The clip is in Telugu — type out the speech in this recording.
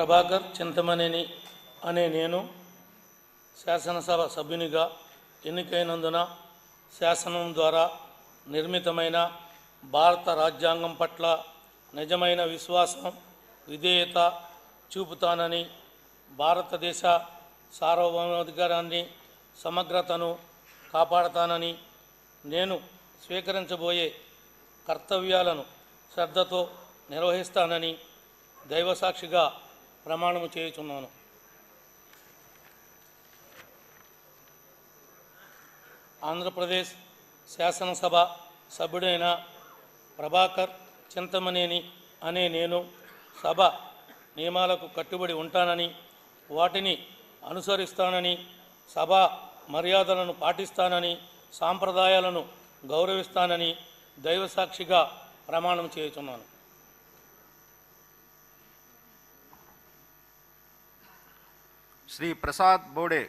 ప్రభాకర్ చింతమనేని అనే నేను శాసనసభ సభ్యునిగా ఎన్నికైనందున శాసనం ద్వారా నిర్మితమైన భారత రాజ్యాంగం పట్ల నిజమైన విశ్వాసం విధేయత చూపుతానని, భారతదేశ సార్వభౌమాధికారాన్ని సమగ్రతను కాపాడతానని, నేను స్వీకరించబోయే కర్తవ్యాలను శ్రద్ధతో నిర్వహిస్తానని దైవసాక్షిగా ప్రమాణము చేయుచున్నాను. ఆంధ్రప్రదేశ్ శాసనసభ సభ్యుడైన ప్రభాకర్ చింతమనేని అనే నేను సభ నియమాలకు కట్టుబడి ఉంటానని, వాటిని అనుసరిస్తానని, సభా మర్యాదలను పాటిస్తానని, సాంప్రదాయాలను గౌరవిస్తానని దైవసాక్షిగా ప్రమాణం చేయుచున్నాను. శ్రీ ప్రసాద్ బోడే.